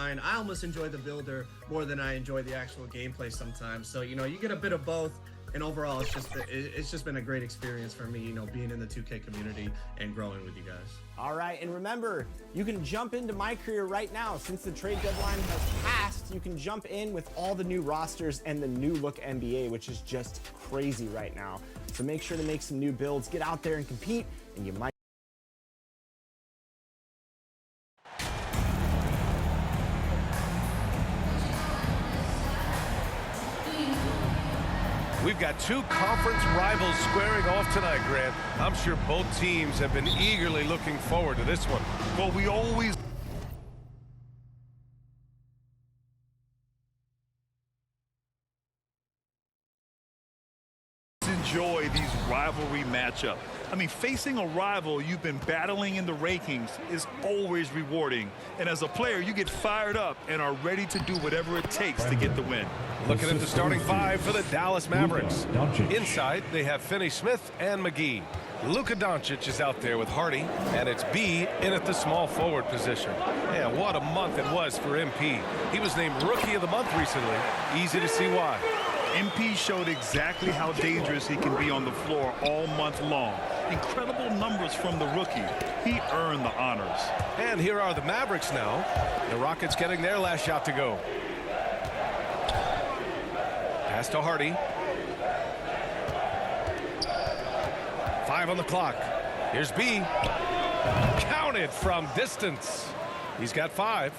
fine. I almost enjoy the builder more than I enjoy the actual gameplay sometimes. So, you know, you get a bit of both. And overall, it's just been a great experience for me, you know, being in the 2K community and growing with you guys. All right, and remember, you can jump into My Career right now. Since the trade deadline has passed, you can jump in with all the new rosters and the new look NBA, which is just crazy right now. So make sure to make some new builds, get out there and compete, and you might. We've got two conference rivals squaring off tonight, Grant. I'm sure both teams have been eagerly looking forward to this one. Well, we always enjoy these rivalry matchups. I mean, facing a rival you've been battling in the rankings is always rewarding. And as a player, you get fired up and are ready to do whatever it takes to get the win. Looking at the starting five for the Dallas Mavericks. Inside, they have Finney-Smith and McGee. Luka Doncic is out there with Hardy, and it's B in at the small forward position. Yeah, what a month it was for MP. He was named Rookie of the Month recently. Easy to see why. MP showed exactly how dangerous he can be on the floor all month long. Incredible numbers from the rookie. He earned the honors. And here are the Mavericks now. The Rockets getting their last shot to go. Pass to Hardy. 5 on the clock. Here's B. Counted from distance. He's got 5.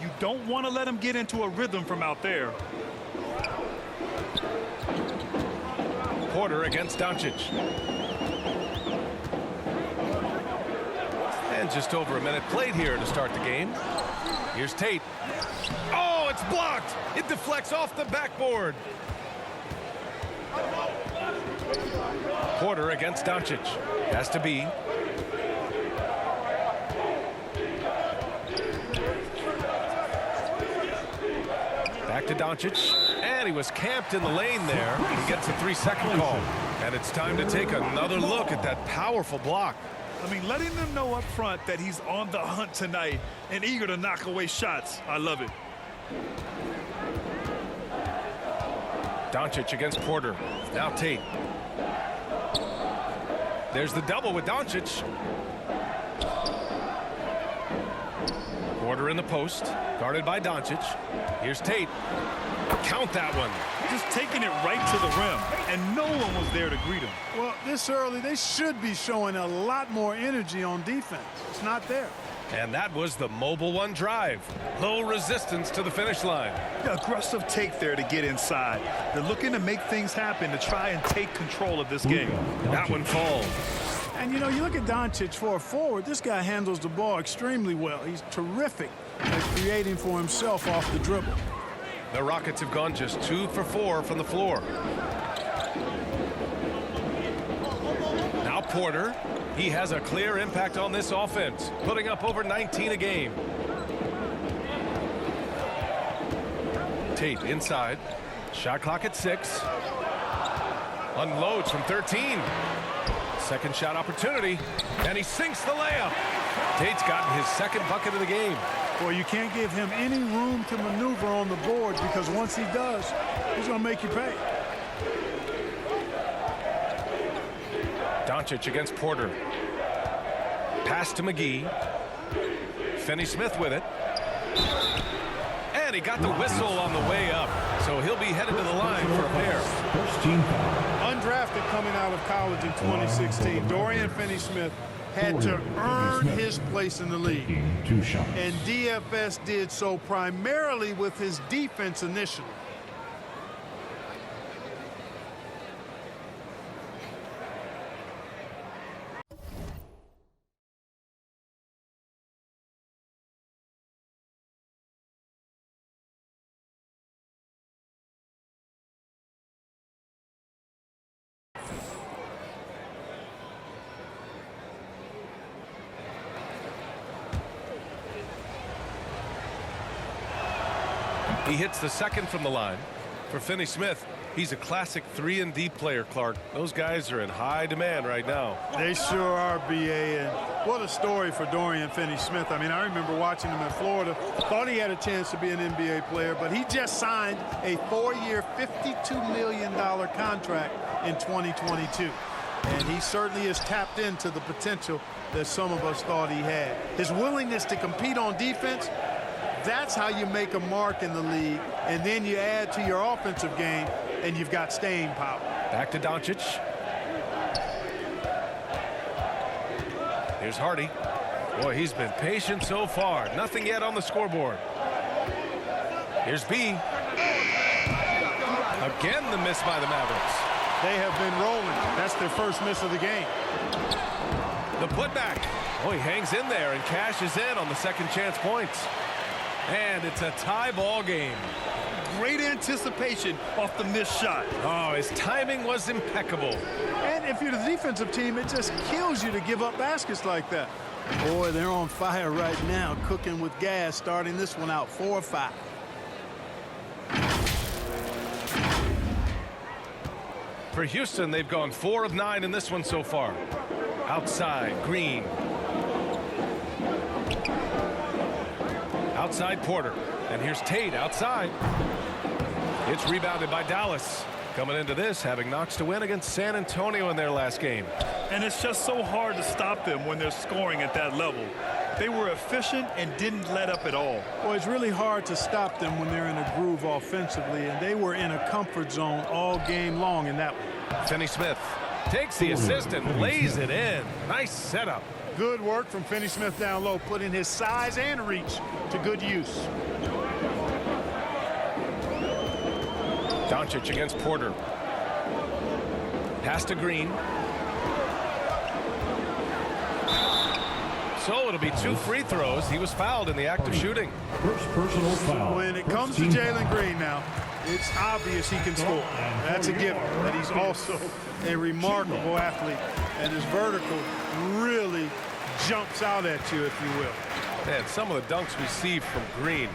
You don't want to let him get into a rhythm from out there. Porter against Doncic. And just over a minute played here to start the game. Here's Tate. Oh, it's blocked. It deflects off the backboard. Porter against Doncic. Has to be. Back to Doncic. And he was camped in the lane there. He gets a 3-second call. And it's time to take another look at that powerful block. I mean, letting them know up front that he's on the hunt tonight and eager to knock away shots. I love it. Doncic against Porter. Now Tate. There's the double with Doncic. Porter in the post. Guarded by Doncic. Here's Tate. Count that one. Just taking it right to the rim, and no one was there to greet him. Well, this early, they should be showing a lot more energy on defense. It's not there. And that was the Mobile One drive. Low resistance to the finish line. Aggressive take there to get inside. They're looking to make things happen to try and take control of this game. That one falls. And, you know, you look at Doncic for a forward, this guy handles the ball extremely well. He's terrific at creating for himself off the dribble. The Rockets have gone just 2 for 4 from the floor. Now Porter. He has a clear impact on this offense, putting up over 19 a game. Tate inside. Shot clock at 6. Unloads from 13. Second shot opportunity, and he sinks the layup. Tate's gotten his second bucket of the game. Well, you can't give him any room to maneuver on the board because once he does, he's going to make you pay. Doncic against Porter. Pass to McGee. Finney-Smith with it. And he got the whistle on the way up. So he'll be headed to the line for a pair. Undrafted coming out of college in 2016, Dorian Finney-Smith had to earn his place in the league. And DFS did so primarily with his defense initially. He hits the second from the line for Finney-Smith. He's a classic 3-and-D player, Clark. Those guys are in high demand right now. They sure are, B.A. And what a story for Dorian Finney-Smith. I mean, I remember watching him in Florida. Thought he had a chance to be an NBA player, but he just signed a 4-year, $52 million contract in 2022. And he certainly has tapped into the potential that some of us thought he had. His willingness to compete on defense, that's how you make a mark in the league. And then you add to your offensive game, and you've got staying power. Back to Doncic. Here's Hardy. Boy, he's been patient so far. Nothing yet on the scoreboard. Here's B. Again, the miss by the Mavericks. They have been rolling. That's their first miss of the game. The putback. Oh, he hangs in there and cashes in on the second chance points. And it's a tie ball game. Great anticipation off the missed shot. Oh, his timing was impeccable. And if you're the defensive team, it just kills you to give up baskets like that. Boy, they're on fire right now, cooking with gas, starting this one out 4-5. For Houston, they've gone 4 of 9 in this one so far. Outside, Green. Outside, Porter. And here's Tate outside. It's rebounded by Dallas. Coming into this, having knocks to win against San Antonio in their last game. And it's just so hard to stop them when they're scoring at that level. They were efficient and didn't let up at all. Well, it's really hard to stop them when they're in a groove offensively, and they were in a comfort zone all game long in that one. Finney-Smith takes the assist and lays it in. Nice setup. Good work from Finney-Smith down low, putting his size and reach to good use. Doncic against Porter. Pass to Green. So it'll be 2 free throws. He was fouled in the act of shooting. First personal foul. When it comes to Jalen Green now, it's obvious he can score. That's a given. But he's also a remarkable athlete. And his vertical really jumps out at you, if you will. Man, some of the dunks we see from Green,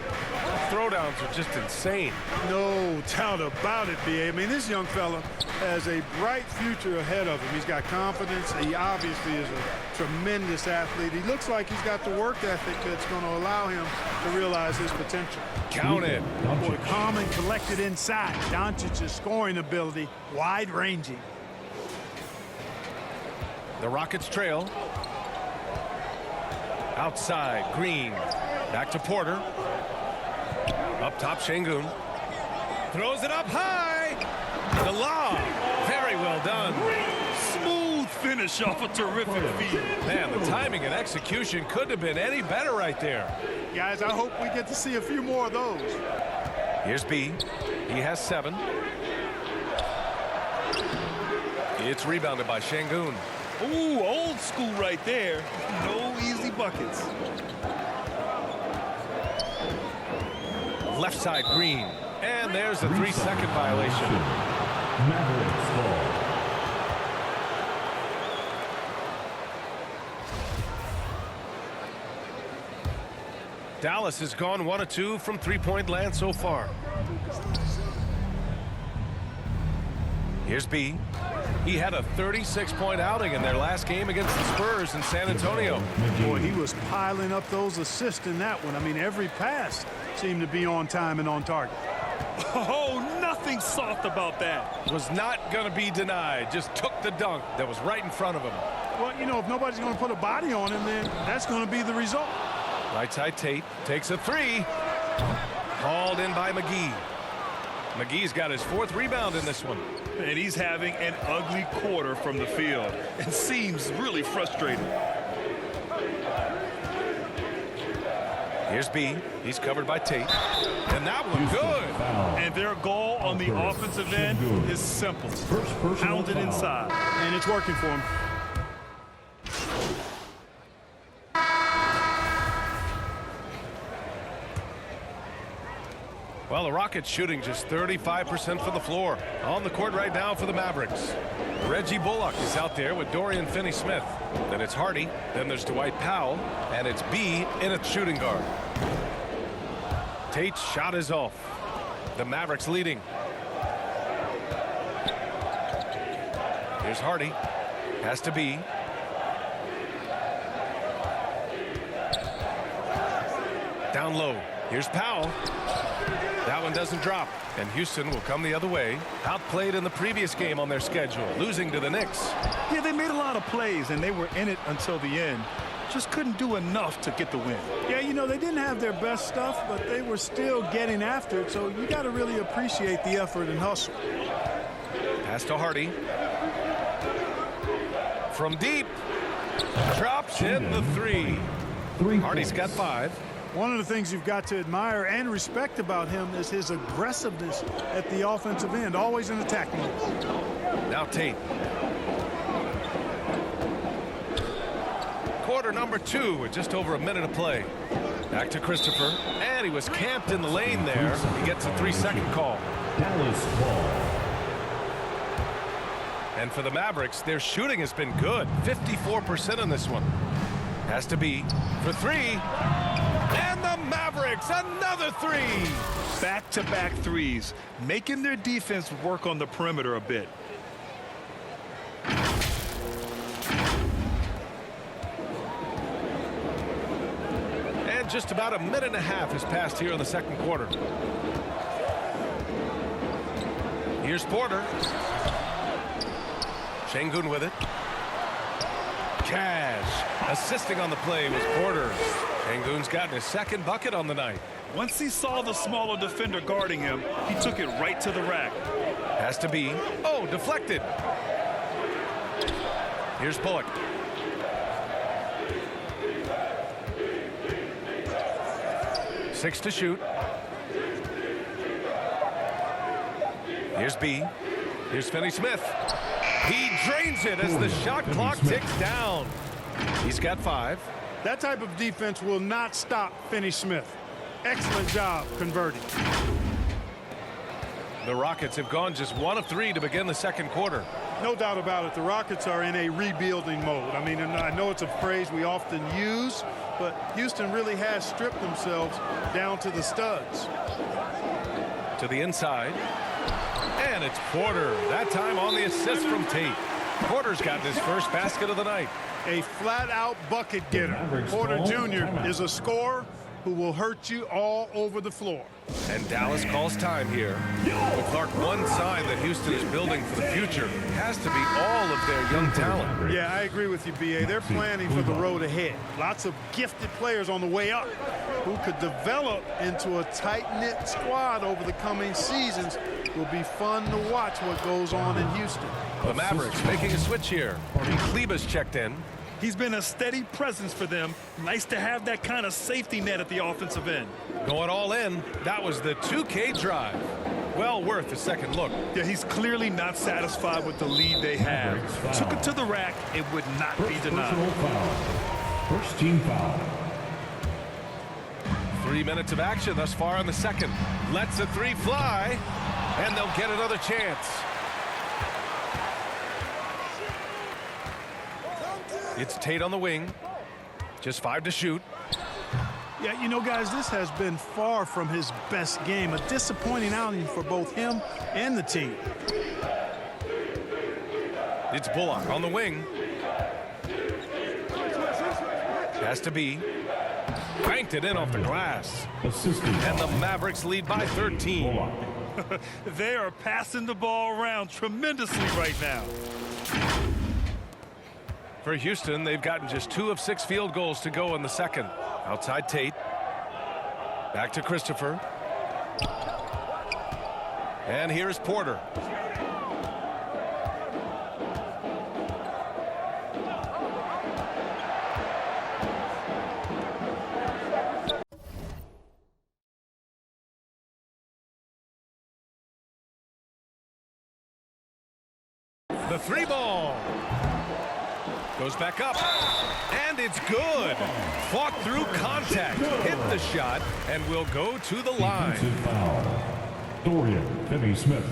throwdowns are just insane. No doubt about it, B.A. I mean, this young fella has a bright future ahead of him. He's got confidence. He obviously is a tremendous athlete. He looks like he's got the work ethic that's going to allow him to realize his potential. Count it. Boy, calm and collected inside. Doncic's scoring ability, wide-ranging. The Rockets trail. Outside, Green. Back to Porter. Up top, Şengün. Throws it up high. The lob. Very well done. Smooth finish off a terrific feed. Man, the timing and execution couldn't have been any better right there. Guys, I hope we get to see a few more of those. Here's B. He has 7. It's rebounded by Şengün. Ooh, old school right there. No easy buckets. Left side, Green. And there's a 3-second violation. Mavericks ball. Dallas has gone 1 of 2 from three-point land so far. Here's B. He had a 36-point outing in their last game against the Spurs in San Antonio. Boy, he was piling up those assists in that one. I mean, every pass seemed to be on time and on target. Oh, nothing soft about that. Was not going to be denied. Just took the dunk that was right in front of him. Well, you know, if nobody's going to put a body on him, then that's going to be the result. Right side, Tate takes a 3. Hauled in by McGee. McGee's got his 4th rebound in this one. And he's having an ugly quarter from the field and seems really frustrated. Here's B. He's covered by Tate. And that one good. And their goal on the offensive end is simple. Pound it inside. And it's working for him. Well, the Rockets shooting just 35% from the floor. On the court right now for the Mavericks. Reggie Bullock is out there with Dorian Finney-Smith. Then it's Hardy. Then there's Dwight Powell. And it's B in at shooting guard. Tate's shot is off. The Mavericks leading. Here's Hardy. Has to be. Down low. Here's Powell. That one doesn't drop. And Houston will come the other way. Outplayed in the previous game on their schedule, losing to the Knicks. Yeah, they made a lot of plays, and they were in it until the end. Just couldn't do enough to get the win. Yeah, you know, they didn't have their best stuff, but they were still getting after it, so you got to really appreciate the effort and hustle. Pass to Hardy. From deep. Drops in the three. Hardy's got 5. One of the things you've got to admire and respect about him is his aggressiveness at the offensive end, always in attack mode. Now Tate. Quarter number 2 with just over a minute of play. Back to Christopher. And he was camped in the lane there. He gets a 3-second call. Dallas ball. And for the Mavericks, their shooting has been good. 54% on this one. Has to be for 3. And the Mavericks, another 3. Back-to-back threes, making their defense work on the perimeter a bit. And just about a minute and a half has passed here in the second quarter. Here's Porter. Şengün with it. Cash assisting on the play was Porter. Şengün's gotten his second bucket on the night. Once he saw the smaller defender guarding him, he took it right to the rack. Has to be. Oh, deflected. Here's Bullock. Six to shoot. Here's B. Here's Finney-Smith. He drains it as the shot clock ticks down. He's got 5. That type of defense will not stop Finney-Smith. Excellent job converting. The Rockets have gone just 1 of 3 to begin the second quarter. No doubt about it. The Rockets are in a rebuilding mode. I mean, and I know it's a phrase we often use, but Houston really has stripped themselves down to the studs. To the inside. And it's Porter. That time on the assist from Tate. Porter's got his first basket of the night. A flat-out bucket getter. Porter Jr. is a scorer who will hurt you all over the floor. And Dallas calls time here. But Clark, one sign that Houston is building for the future has to be all of their young talent. Yeah, I agree with you, B.A. They're planning for the road ahead. Lots of gifted players on the way up who could develop into a tight-knit squad over the coming seasons. It will be fun to watch what goes on in Houston. The Mavericks making a switch here. Kleber's checked in. He's been a steady presence for them. Nice to have that kind of safety net at the offensive end. Going all in. That was the 2K drive. Well worth a second look. Yeah, he's clearly not satisfied with the lead they have. Took it to the rack. It would not be denied. Personal foul. First team foul. 3 minutes of action thus far in the second. Lets a 3 fly. And they'll get another chance. It's Tate on the wing. Just 5 to shoot. Yeah, you know, guys, this has been far from his best game. A disappointing outing for both him and the team. It's Bullock on the wing. Has to be. Banked it in off the glass. And the Mavericks lead by 13. They are passing the ball around tremendously right now. For Houston, they've gotten just 2 of 6 field goals to go in the second. Outside Tate. Back to Christopher. And here's Porter. The 3 ball. Goes back up, and it's good. Fought through contact, hit the shot, and will go to the line. Defensive foul. Dorian Finney-Smith.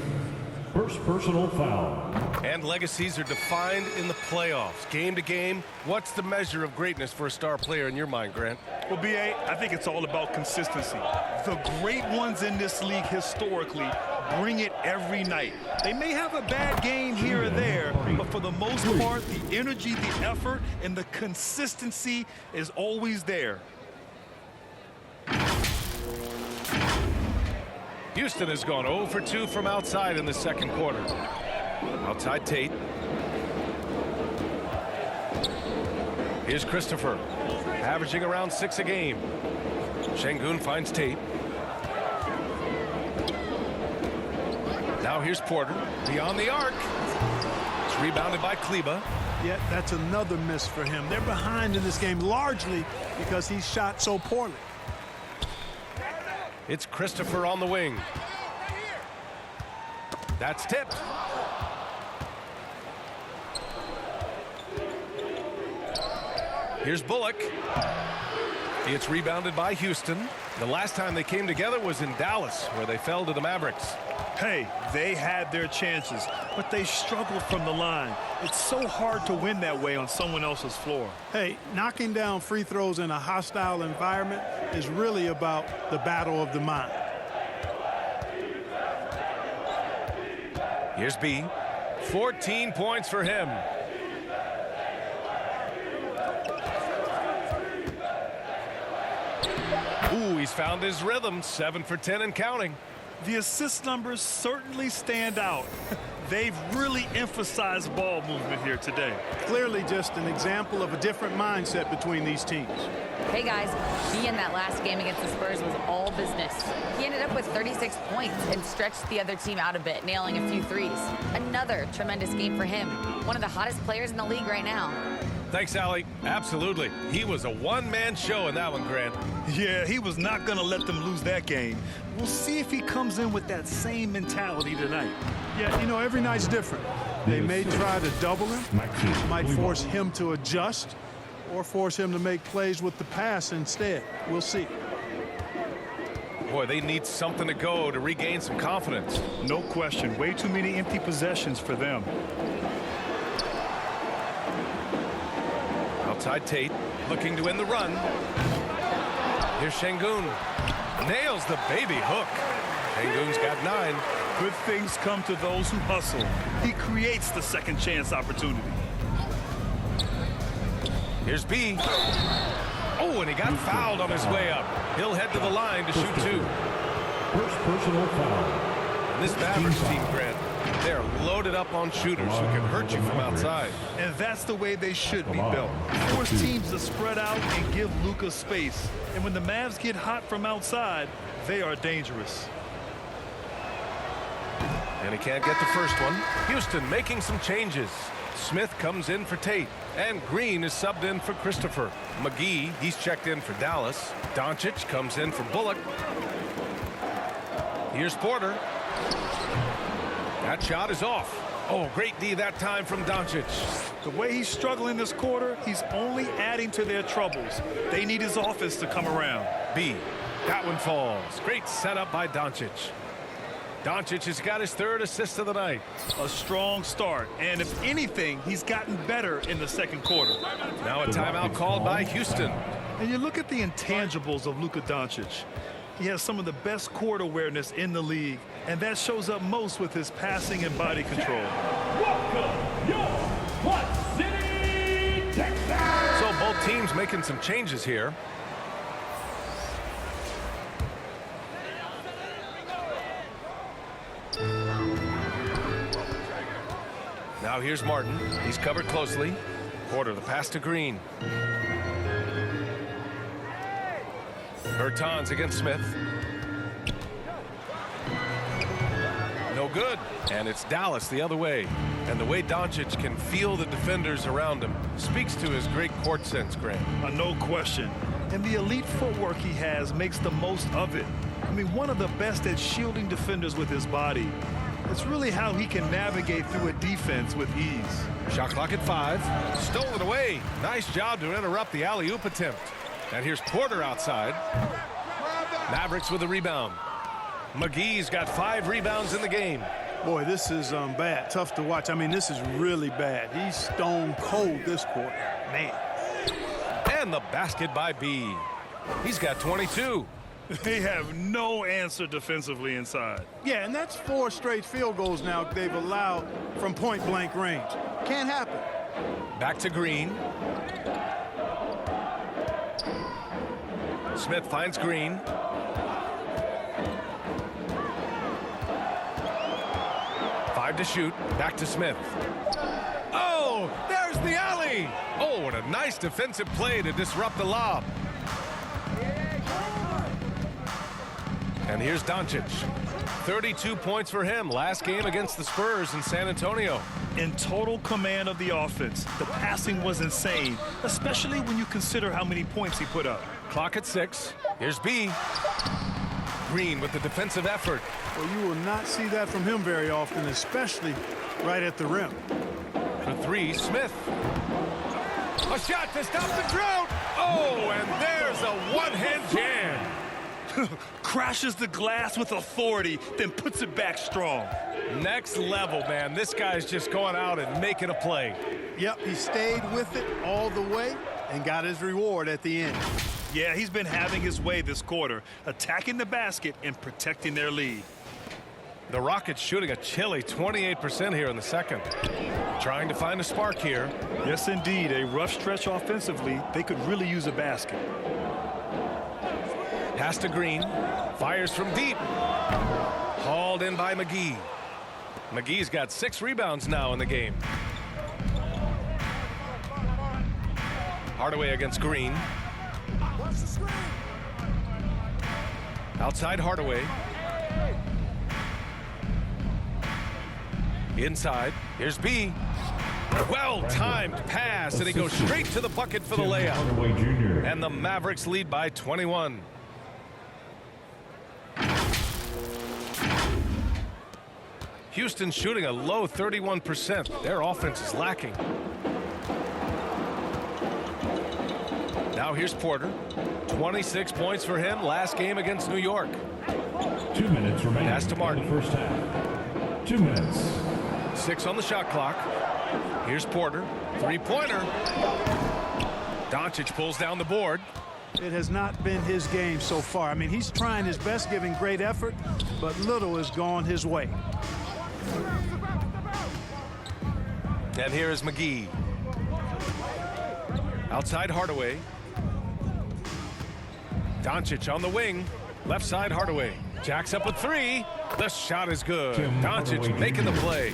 First personal foul. And legacies are defined in the playoffs. Game to game, what's the measure of greatness for a star player in your mind, Grant? Well, B.A., I think it's all about consistency. The great ones in this league historically bring it every night. They may have a bad game here or there, but for the most part, the energy, the effort, and the consistency is always there. Houston has gone 0 for 2 from outside in the second quarter. Outside Tate. Here's Christopher, averaging around 6 a game. Şengün finds Tate. Now here's Porter, beyond the arc. It's rebounded by Kleber. Yeah, that's another miss for him. They're behind in this game largely because he shot so poorly. It's Christopher on the wing. That's tipped. Here's Bullock. It's rebounded by Houston. The last time they came together was in Dallas, where they fell to the Mavericks. Hey, they had their chances, but they struggled from the line. It's so hard to win that way on someone else's floor. Hey, knocking down free throws in a hostile environment is really about the battle of the mind. Here's B. 14 points for him. Ooh, he's found his rhythm. 7 for 10 and counting. The assist numbers certainly stand out. They've really emphasized ball movement here today. Clearly just an example of a different mindset between these teams. Hey guys, he in that last game against the Spurs was all business. He ended up with 36 points and stretched the other team out a bit, nailing a few threes. Another tremendous game for him. One of the hottest players in the league right now. Thanks, Allie. Absolutely. He was a one-man show in that one, Grant. Yeah, he was not going to let them lose that game. We'll see if he comes in with that same mentality tonight. Yeah, you know, every night's different. They may try to double him, might force him to adjust, or force him to make plays with the pass instead. We'll see. Boy, they need something to go to regain some confidence. No question. Way too many empty possessions for them. Outside Tate, looking to end the run. Here's Şengün. Nails the baby hook. Şengün's got 9. Good things come to those who hustle. He creates the second chance opportunity. Here's B. Oh, and he got fouled on his way up. He'll head to the line to shoot 2. First personal foul. And this Mavericks team, Grant, they're loaded up on shooters who can hurt you from outside. And that's the way they should be built. Force teams to spread out and give Luka space. And when the Mavs get hot from outside, they are dangerous. And he can't get the first one. Houston making some changes. Smith comes in for Tate. And Green is subbed in for Christopher. McGee, he's checked in for Dallas. Doncic comes in for Bullock. Here's Porter. That shot is off. Oh, great D that time from Doncic. The way he's struggling this quarter, he's only adding to their troubles. They need his offense to come around. B. That one falls. Great setup by Doncic. Doncic has got his 3rd assist of the night. A strong start, and if anything, he's gotten better in the second quarter. Now a timeout called by Houston. And you look at the intangibles of Luka Doncic. He has some of the best court awareness in the league, and that shows up most with his passing and body control. Welcome, your What City, Texas! So both teams making some changes here. Now here's Martin. He's covered closely. Porter, the pass to Green. Bertans against Smith. No good. And it's Dallas the other way. And the way Doncic can feel the defenders around him speaks to his great court sense, Grant. No question. And the elite footwork he has makes the most of it. I mean, one of the best at shielding defenders with his body. It's really how he can navigate through a defense with ease. Shot clock at 5. Stolen away. Nice job to interrupt the alley-oop attempt. And here's Porter outside. Mavericks with a rebound. McGee's got 5 rebounds in the game. Boy, this is bad. Tough to watch. I mean, this is really bad. He's stone cold this quarter. Man. And the basket by B. He's got 22. They have no answer defensively inside. Yeah, and that's 4 straight field goals now they've allowed from point-blank range. Can't happen. Back to Green. Smith finds Green. Five to shoot. Back to Smith. Oh, there's the alley. Oh, and a nice defensive play to disrupt the lob. And here's Doncic. 32 points for him last game against the Spurs in San Antonio. In total command of the offense. The passing was insane, especially when you consider how many points he put up. Clock at 6. Here's B. Green with the defensive effort. Well, you will not see that from him very often, especially right at the rim. For 3, Smith. A shot to stop the drought. Oh, and there's a one-hand jam. Crashes the glass with authority, then puts it back strong. Next level, man. This guy's just going out and making a play. Yep, he stayed with it all the way and got his reward at the end. Yeah, he's been having his way this quarter, attacking the basket and protecting their lead. The Rockets shooting a chilly 28% here in the second. Trying to find a spark here. Yes, indeed. A rough stretch offensively. They could really use a basket. Pass to Green. Fires from deep. Hauled in by McGee. McGee's got 6 rebounds now in the game. Hardaway against Green. Outside Hardaway. Inside. Here's B. Well-timed pass, and he goes straight to the bucket for the layup. And the Mavericks lead by 21. Houston shooting a low 31%. Their offense is lacking. Now here's Porter. 26 points for him last game against New York. 2 minutes remaining. Pass to Martin. In the first half. 2 minutes. 6 on the shot clock. Here's Porter. Three-pointer. Doncic pulls down the board. It has not been his game so far. I mean, he's trying his best, giving great effort, but little has gone his way. And here is McGee. Outside Hardaway. Doncic on the wing. Left side Hardaway. Jacks up a 3. The shot is good. Doncic making the play.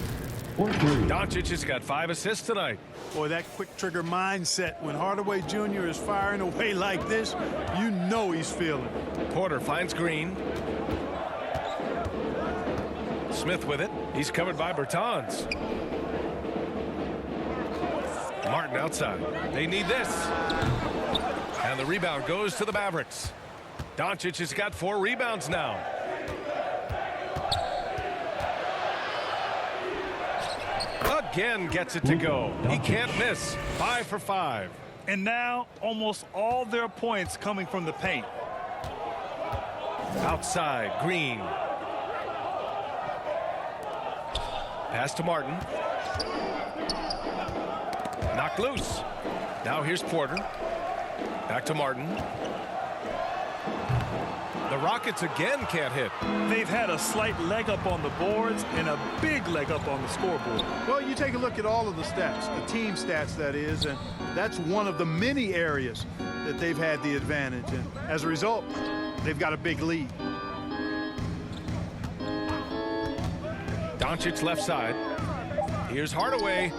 Doncic has got 5 assists tonight. Boy, that quick trigger mindset when Hardaway Jr. is firing away like this, you know he's feeling it. Porter finds Green. Smith with it. He's covered by Bertans. Martin outside. They need this. And the rebound goes to the Mavericks. Doncic has got 4 rebounds now. Again gets it to go. He can't miss. 5 for 5. And now almost all their points coming from the paint. Outside, Green. Pass to Martin. Knocked loose. Now here's Porter. Back to Martin. The Rockets again can't hit. They've had a slight leg up on the boards and a big leg up on the scoreboard. Well, you take a look at all of the stats, the team stats that is, and that's one of the many areas that they've had the advantage. And as a result, they've got a big lead. Doncic left side. Here's Hardaway.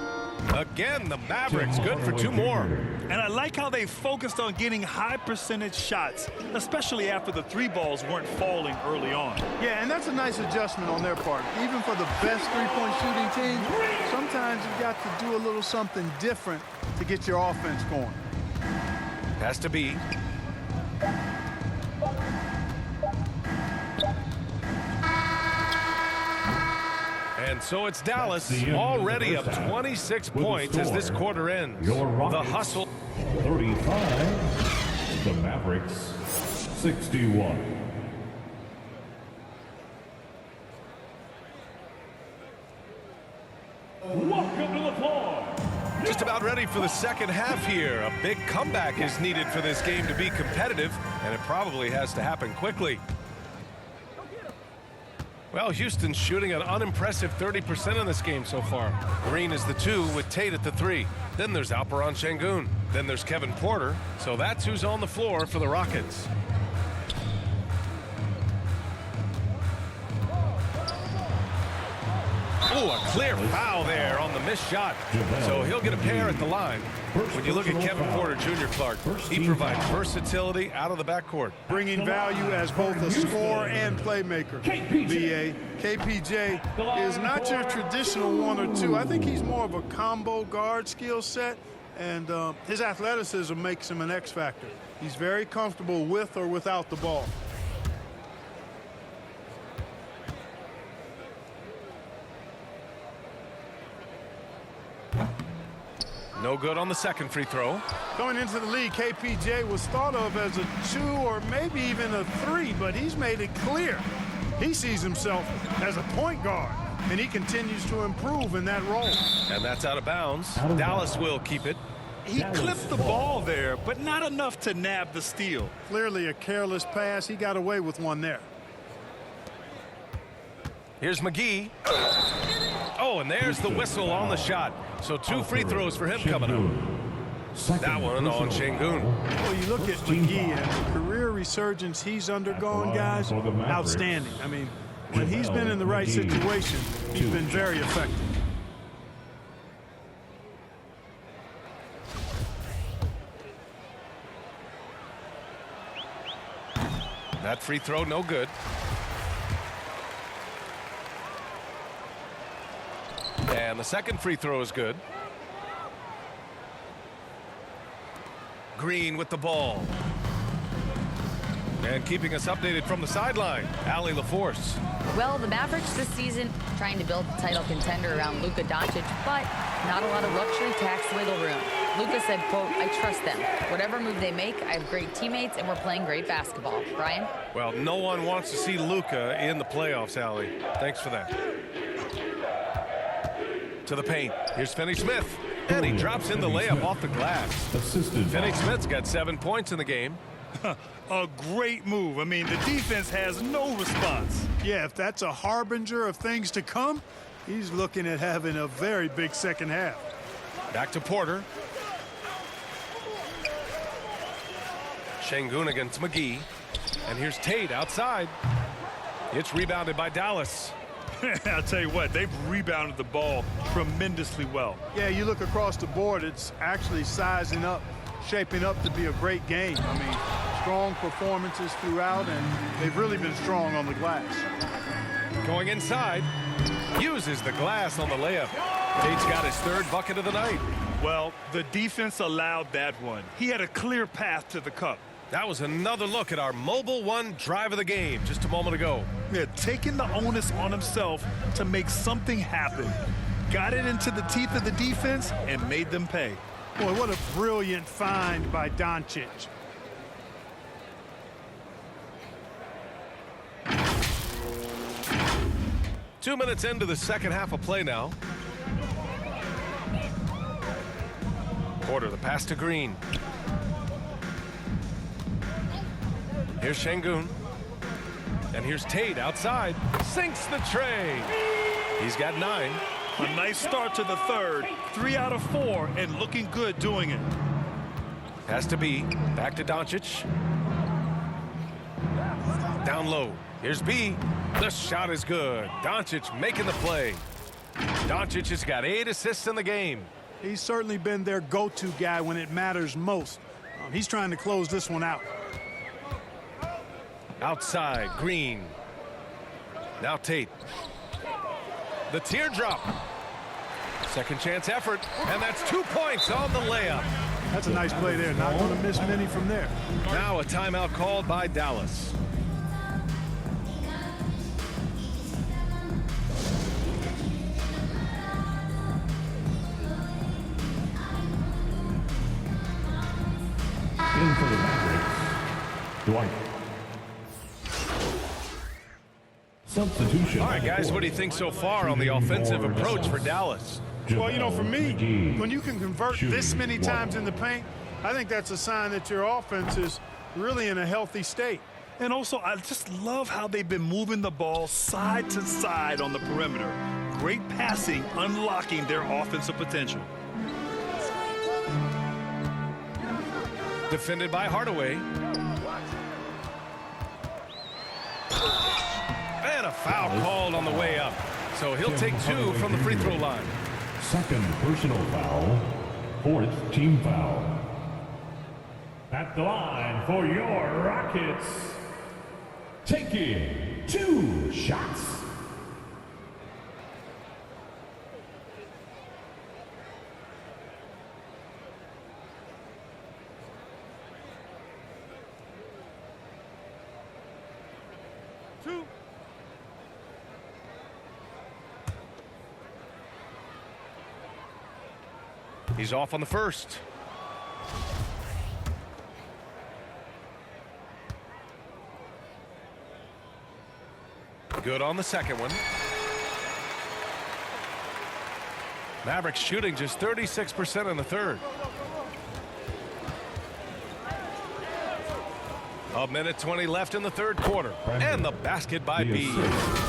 Again, the Mavericks good for 2 more. And I like how they focused on getting high percentage shots, especially after the 3 balls weren't falling early on. Yeah, and that's a nice adjustment on their part. Even for the best three-point shooting team, sometimes you've got to do a little something different to get your offense going. Pass to B. And so it's Dallas already up 26 points as this quarter ends. The hustle. 35. The Mavericks 61. Welcome to the floor, Just about ready for the second half here. A big comeback is needed for this game to be competitive, and it probably has to happen quickly. Well, Houston's shooting an unimpressive 30% in this game so far. Green is the 2 with Tate at the 3. Then there's Alperen Sengun. Then there's Kevin Porter. So that's who's on the floor for the Rockets. Oh, a clear foul there on the missed shot. So he'll get a pair at the line. When you look at Kevin Porter Jr., Clark, he provides versatility out of the backcourt. Bringing value as both a scorer and playmaker. BA. KPJ is not your traditional 1 or 2. I think he's more of a combo guard skill set, and his athleticism makes him an X factor. He's very comfortable with or without the ball. No good on the second free throw. Going into the league, KPJ was thought of as a 2 or maybe even a 3, but he's made it clear he sees himself as a point guard, and he continues to improve in that role. And that's out of bounds. Dallas will keep it. He clipped the ball there, but not enough to nab the steal. Clearly a careless pass. He got away with one there. Here's McGee. Oh, and there's the whistle on the shot. So 2 free throws for him coming up. That one on Sengun. Well, you look at McGee and the career resurgence he's undergone, guys, outstanding. I mean, when he's been in the right situation, he's been very effective. That free throw, no good. And the second free throw is good. Green with the ball. And keeping us updated from the sideline, Allie LaForce. Well, the Mavericks this season trying to build a title contender around Luka Doncic, but not a lot of luxury tax wiggle room. Luka said, quote, "I trust them. Whatever move they make, I have great teammates and we're playing great basketball." Brian? Well, no one wants to see Luka in the playoffs, Allie. Thanks for that. To the paint. Here's Finney-Smith. And he drops in the layup off the glass. Finney-Smith's got 7 points in the game. A great move. I mean, the defense has no response. Yeah, if that's a harbinger of things to come, he's looking at having a very big second half. Back to Porter. Sengun against McGee. And here's Tate outside. It's rebounded by Dallas. I'll tell you what, they've rebounded the ball tremendously well. Yeah, you look across the board, it's actually sizing up, shaping up to be a great game. I mean, strong performances throughout, and they've really been strong on the glass. Going inside, uses the glass on the layup. Tate's got his 3rd bucket of the night. Well, the defense allowed that one. He had a clear path to the cup. That was another look at our Mobile One drive of the game just a moment ago. Yeah, taking the onus on himself to make something happen. Got it into the teeth of the defense and made them pay. Boy, what a brilliant find by Doncic. Two minutes into the second half of play now. Porter, the pass to Green. Here's Sengun. And here's Tate outside. Sinks the tray. He's got 9. A nice start to the 3rd. 3 out of 4 and looking good doing it. Has to be. Back to Doncic. Down low. Here's B. The shot is good. Doncic making the play. Doncic has got 8 assists in the game. He's certainly been their go-to guy when it matters most. He's trying to close this one out. Outside, Green. Now Tate. The teardrop. Second chance effort, and that's 2 points on the layup. That's a nice play there. Not going to miss many from there. Now a timeout called by Dallas. In for the Mavericks, Dwight. Substitution. All right, guys, what do you think so far on the offensive approach for Dallas? Well, you know, for me, McGee. when you can convert this many times in the paint, I think that's a sign that your offense is really in a healthy state. And also, I just love how they've been moving the ball side to side on the perimeter. Great passing, unlocking their offensive potential. Defended by Hardaway. And a foul called on the way up. So he'll take 2 from the free throw line. Second personal foul, 4th team foul. At the line for your Rockets, taking 2 shots. He's off on the first. Good on the second one. Mavericks shooting just 36% in the third. A minute 20 left in the third quarter. And the basket by B.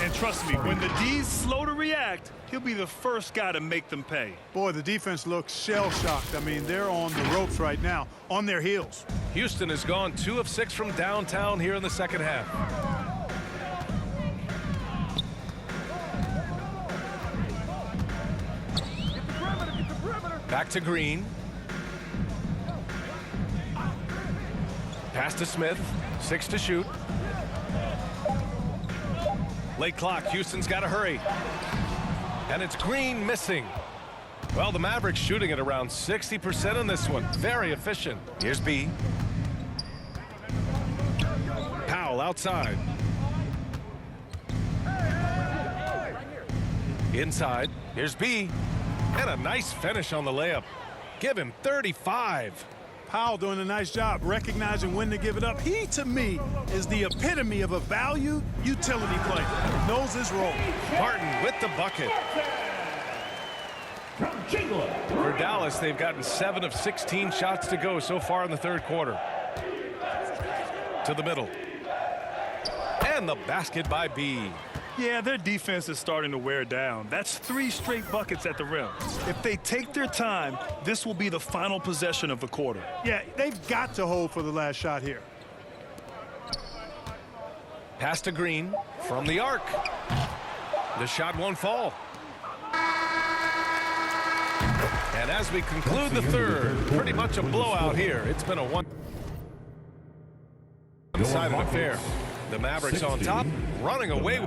And trust me, when the D's slow to react, he'll be the first guy to make them pay. Boy, the defense looks shell-shocked. I mean, they're on the ropes right now, on their heels. Houston has gone 2 of 6 from downtown here in the second half. Back to Green. Pass to Smith. 6 to shoot. Late clock. Houston's got to hurry. And it's Green missing. Well, the Mavericks shooting at around 60% in this one. Very efficient. Here's B. Powell outside. Inside. Here's B. And a nice finish on the layup. Give him 35. Powell doing a nice job recognizing when to give it up. He, to me, is the epitome of a value utility player. Knows his role. Martin with the bucket. For Dallas, they've gotten 7 of 16 shots to go so far in the third quarter. To the middle. And the basket by B. Yeah, their defense is starting to wear down. That's 3 straight buckets at the rim. If they take their time, this will be the final possession of the quarter. Yeah, they've got to hold for the last shot here. Pass to Green from the arc. The shot won't fall. And as we conclude the third, pretty much a blowout here. It's been a one-sided affair. The Mavericks on top, running away.